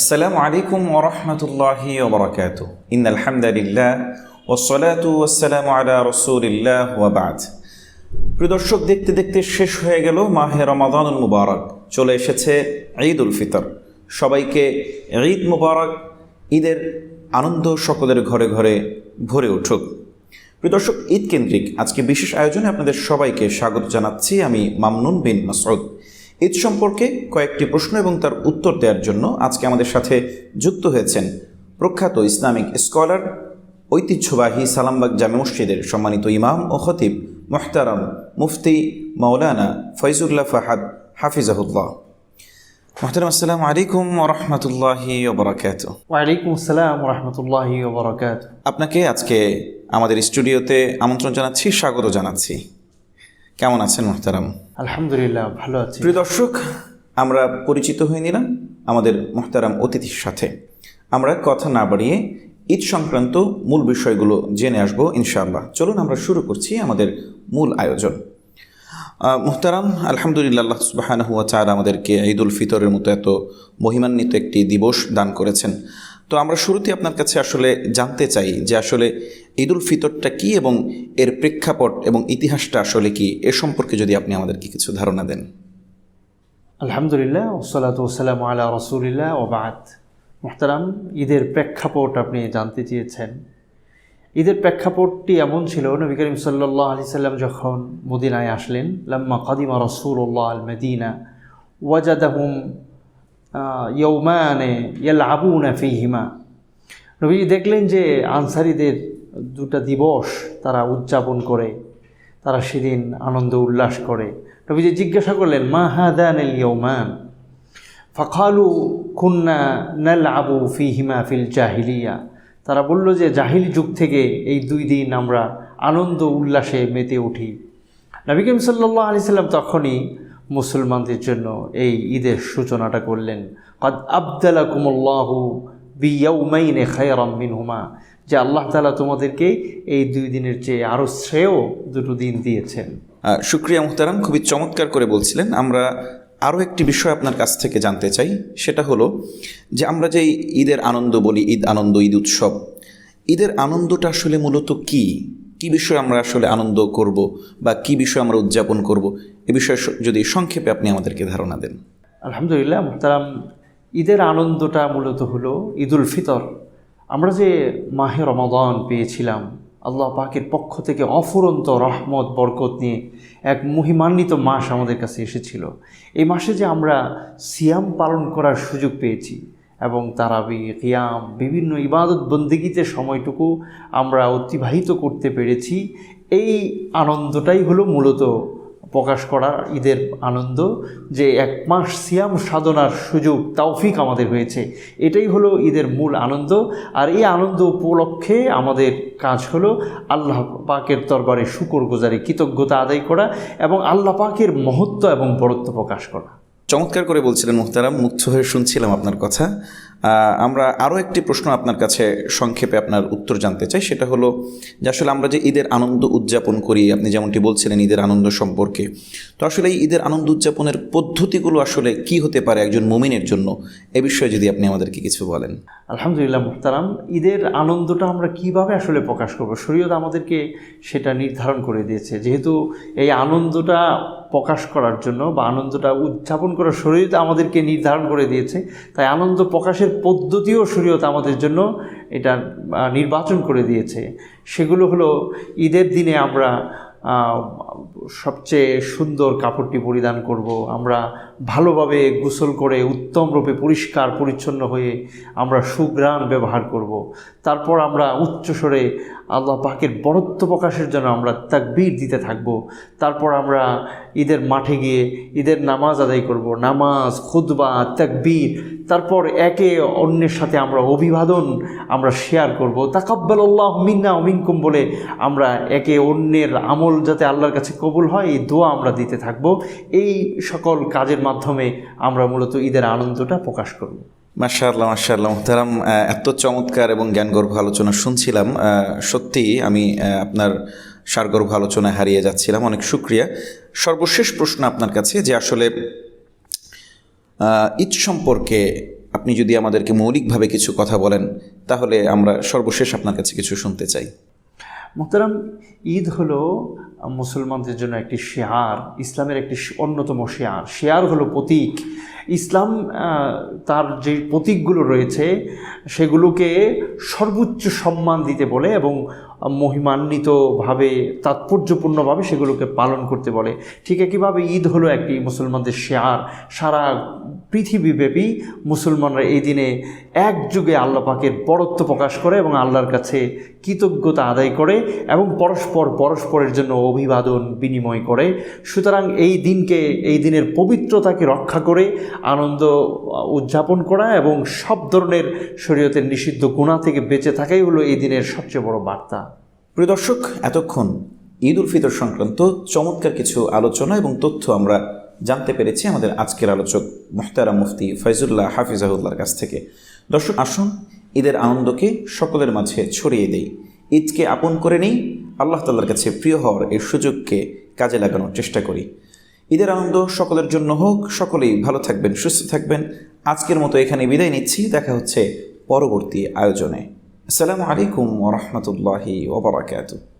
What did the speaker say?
আসসালামু আলাইকুম ওয়া রাহমাতুল্লাহি ওয়া বারাকাতুহু। ইন্নাল হামদালিল্লাহ ওয়াসসালাতু ওয়াসসালামু আলা রাসূলিল্লাহ ওয়া বা'দ। প্রিয় দর্শক, দেখতে দেখতে শেষ হয়ে গেল মাহে রমাদানুল মুবারক। চলে এসেছে ঈদুল ফিতর। সবাইকে ঈদ মুবারক। ঈদের আনন্দ সকলের ঘরে ঘরে ভরে উঠুক। প্রিয় দর্শক, ঈদ কেন্দ্রিক আজকে বিশেষ আয়োজনে আপনাদের সবাইকে স্বাগত জানাচ্ছি। আমি মামনুন বিন মাসউদ। ঈদ সম্পর্কে কয়েকটি প্রশ্ন এবং তার উত্তর দেওয়ার জন্য আজকে আমাদের সাথে যুক্ত হয়েছেন প্রখ্যাত ইসলামিক স্কলার, ঐতিহ্যবাহী সালামবাগ জামে মসজিদের সম্মানিত ইমাম ও খতিব মুহতারাম মুফতি মাওলানা ফয়জুল্লাহ ফাহাদ হাফিজাহুল্লাহ। মুহতারাম, আসসালামু আলাইকুম ওয়া রাহমাতুল্লাহি ওয়া বারাকাতুহু। ওয়া আলাইকুম আসসালাম ওয়া রাহমাতুল্লাহি ওয়া বারাকাতুহু। আপনাকে আজকে আমাদের স্টুডিওতে আমন্ত্রণ জানাচ্ছি, স্বাগত জানাচ্ছি। কেমন আছেন মুহতারাম? আলহামদুলিল্লাহ, ভালো আছি। প্রিয় দর্শক, আমরা পরিচিত হয়ে নিলাম আমাদের মুহতারাম অতিথির সাথে। আমরা কথা না বাড়িয়ে ঈদ সংক্রান্ত মূল বিষয়গুলো জেনে আসবো ইনশাআল্লাহ। চলুন আমরা শুরু করছি আমাদের মূল আয়োজন। মুহতারাম, আলহামদুলিল্লাহ, আল্লাহ সুবহানাহু ওয়া তাআলা আমাদেরকে ঈদুল ফিতরের মতো এত মহিমান্বিত একটি দিবস দান করেছেন। তো আমরা শুরুতে আপনার কাছে আসলে জানতে চাই যে আসলে ঈদুল ফিতরটা কি এবং এর প্রেক্ষাপট এবং ইতিহাসটা আসলে কি, এ সম্পর্কে যদি আপনি আমাদেরকে কিছু ধারণা দেন। আলহামদুলিল্লাহ, ওয়াসসালাতু ওয়াসসালামু আলা রাসূলিল্লাহ ওয়া বা'দ। মুহতারাম, ঈদের প্রেক্ষাপট আপনি জানতে চেয়েছেন। ঈদের প্রেক্ষাপটটি এমন ছিল, নবী করিম সাল্লাল্লাহু আলাইহি সাল্লাম যখন মদিনায় আসলেন, লাম্মা কাদিমা রাসূলুল্লাহ আল মদিনা ওয়াজাদাহুম ইয়াওমানে ইয়ালআবুনা ফীহিমা। নবীজি দেখলেন যে আনসারীদের দুটা দিবস তারা উদযাপন করে, তারা সেদিন আনন্দ উল্লাস করে। নবীজি জিজ্ঞাসা করলেন, মা হাদানিল ইয়াওমান? ফাকালু কুন্না নালআবু ফীহিমা ফিল জাহিলিয়া। তারা বলল যে জাহিলি যুগ থেকে এই দুই দিন আমরা আনন্দ উল্লাসে মেতে উঠি। নবী করিম সাল্লাল্লাহু আলাইহি সাল্লাম তখনই মুসলমানদের জন্য এই ঈদের সূচনাটা করলেন। ক্বাদ আবদালাকুমুল্লাহু বিয়াউমাইনি খায়রাম মিনহুমা, যে আল্লাহ তাআলা তোমাদেরকে এই দুই দিনের চেয়ে আরও শ্রেয় দুটো দিন দিয়েছেন। শুকরিয়া মুহতারাম, খুবই চমৎকার করে বলছিলেন। আমরা আরও একটি বিষয় আপনার কাছ থেকে জানতে চাই, সেটা হলো যে আমরা যে ঈদের আনন্দ বলি, ঈদ আনন্দ, ঈদ উৎসব, ঈদের আনন্দটা আসলে মূলত কি বিষয়ে আমরা আসলে আনন্দ করব বা কি বিষয়ে আমরা উদযাপন করব, এ বিষয়ে যদি সংক্ষেপে আপনি আমাদেরকে ধারণা দেন। আলহামদুলিল্লাহ মুহতারাম, ঈদের আনন্দটা মূলত হলো ঈদুল ফিতর। আমরা যে মাহে রমাদান পেয়েছিলাম, আল্লাহ পাকের পক্ষ থেকে অফুরন্ত রহমত বরকত নিয়ে এক মহিমান্বিত মাস আমাদের কাছে এসেছিল। এই মাসে যে আমরা সিয়াম পালন করার সুযোগ পেয়েছি এবং তারাবি, কিয়াম, বিভিন্ন ইবাদত বন্দেগীতে সময়টুকু আমরা অতিবাহিত করতে পেরেছি, এই আনন্দটাই হলো মূলত প্রকাশ করা ঈদের আনন্দ। যে এক মাস সিয়াম সাধনার সুযোগ, তৌফিক আমাদের হয়েছে, এটাই হলো ঈদের মূল আনন্দ। আর এই আনন্দ উপলক্ষে আমাদের কাজ হলো আল্লাহ পাকের দরবারে শুকরগুজারি, কৃতজ্ঞতা আদায় করা এবং আল্লাহ পাকের মহত্ব এবং বড়ত্ব প্রকাশ করা। চমৎকার করে বলছিলেন মুহতারাম, মুগ্ধ হয়ে শুনছিলাম আপনার কথা। আমরা আরও একটি প্রশ্ন আপনার কাছে সংক্ষেপে আপনার উত্তর জানতে চাই, সেটা হলো যে আসলে আমরা যে ঈদের আনন্দ উদযাপন করি, আপনি যেমনটি বলছিলেন ঈদের আনন্দ সম্পর্কে, তো আসলে এই ঈদের আনন্দ উদযাপনের পদ্ধতিগুলো আসলে কি হতে পারে একজন মুমিনের জন্য, এ বিষয়ে যদি আপনি আমাদেরকে কিছু বলেন। আলহামদুলিল্লাহ মুহতারাম, ঈদের আনন্দটা আমরা কিভাবে আসলে প্রকাশ করব, শরীয়ত আমাদেরকে সেটা নির্ধারণ করে দিয়েছে। যেহেতু এই আনন্দটা প্রকাশ করার জন্য বা আনন্দটা উদযাপন করার শরীয়ত আমাদেরকে নির্ধারণ করে দিয়েছে, তাই আনন্দ প্রকাশের পদ্ধতিও শরীয়ত আমাদের জন্য এটা নির্বাচন করে দিয়েছে। সেগুলো হলো, ঈদের দিনে আমরা সবচেয়ে সুন্দর কাপড়টি পরিধান করব, আমরা ভালোভাবে গোসল করে উত্তম রূপে পরিষ্কার পরিচ্ছন্ন হয়ে আমরা সুঘ্রাণ ব্যবহার করব। তারপর আমরা উচ্চস্বরে আল্লাহ পাকের বড়ত্ব প্রকাশের জন্য আমরা তাকবীর দিতে থাকব। তারপর আমরা ঈদের মাঠে গিয়ে ঈদের নামাজ আদায় করব, নামাজ, খুতবা, তাকবীর। তারপর একে অন্যের সাথে আমরা অভিবাদন আমরা শেয়ার করব, তাকাব্বালাল্লাহু মিন্না ওয়া মিনকুম বলে আমরা একে অন্যের আমল যাতে আল্লাহর কাছে কবুল হয় এই দোয়া আমরা দিতে থাকব। এই সকল কাজের মাধ্যমে আমরা মূলত ঈদের আনন্দটা প্রকাশ করব। মাশাআল্লাহ, মাশাআল্লাহ মুহতারাম, এত চমৎকার এবং জ্ঞানগর্ভ আলোচনা শুনছিলাম। সত্যিই আমি আপনার সারগর্ভ আলোচনায় হারিয়ে যাচ্ছিলাম। অনেক শুকরিয়া। সর্বশেষ প্রশ্ন আপনার কাছে, যে আসলে ঈদ সম্পর্কে আপনি যদি আমাদেরকে মৌলিকভাবে কিছু কথা বলেন তাহলে আমরা সর্বশেষ আপনার কাছে কিছু শুনতে চাই। মোহতারাম, ঈদ হলো মুসলমানদের জন্য একটি শেয়ার, ইসলামের একটি অন্যতম শেয়ার। শেয়ার হলো প্রতীক। ইসলাম তার যে প্রতীকগুলো রয়েছে সেগুলোকে সর্বোচ্চ সম্মান দিতে বলে এবং মহিমান্বিতভাবে তাৎপর্যপূর্ণভাবে সেগুলোকে পালন করতে বলে। ঠিক একইভাবে ঈদ হলো একটি মুসলমানদের শেয়ার। সারা পৃথিবীব্যাপী মুসলমানরা এই দিনে একযোগে আল্লাহ পাকের বরত্ব প্রকাশ করে এবং আল্লাহর কাছে কৃতজ্ঞতা আদায় করে এবং পরস্পরের জন্য অভিবাদন বিনিময় করে। সুতরাং এই দিনের পবিত্রতাকে রক্ষা করে আনন্দ উদযাপন করা এবং সব ধরনের শরীয়তের নিষিদ্ধ গুনাহ থেকে বেঁচে থাকাই হলো এই দিনের সবচেয়ে বড় বার্তা। প্রিয় দর্শক, এতক্ষণ ঈদ উল ফিতর সংক্রান্ত চমৎকার কিছু আলোচনা এবং তথ্য আমরা জানতে পেরেছি আমাদের আজকের আলোচক মুহতারাম মুফতি ফয়জুল্লাহ হাফিজাহুল্লাহর কাছ থেকে। দর্শক, আসুন ঈদের আনন্দকে সকলের মাঝে ছড়িয়ে দেই, ঈদকে আপন করে নেই, আল্লাহ তাআলার কাছে প্রিয় হওয়ার এই সুযোগকে কাজে লাগানোর চেষ্টা করি। ঈদের আনন্দ সকলের জন্য হোক। সকলেই ভালো থাকবেন, সুস্থ থাকবেন। আজকের মতো এখানে বিদায় নিচ্ছি। দেখা হচ্ছে পরবর্তী আয়োজনে। আসসালামু আলাইকুম ওয়া রাহমাতুল্লাহি ওয়া বারাকাতুহু।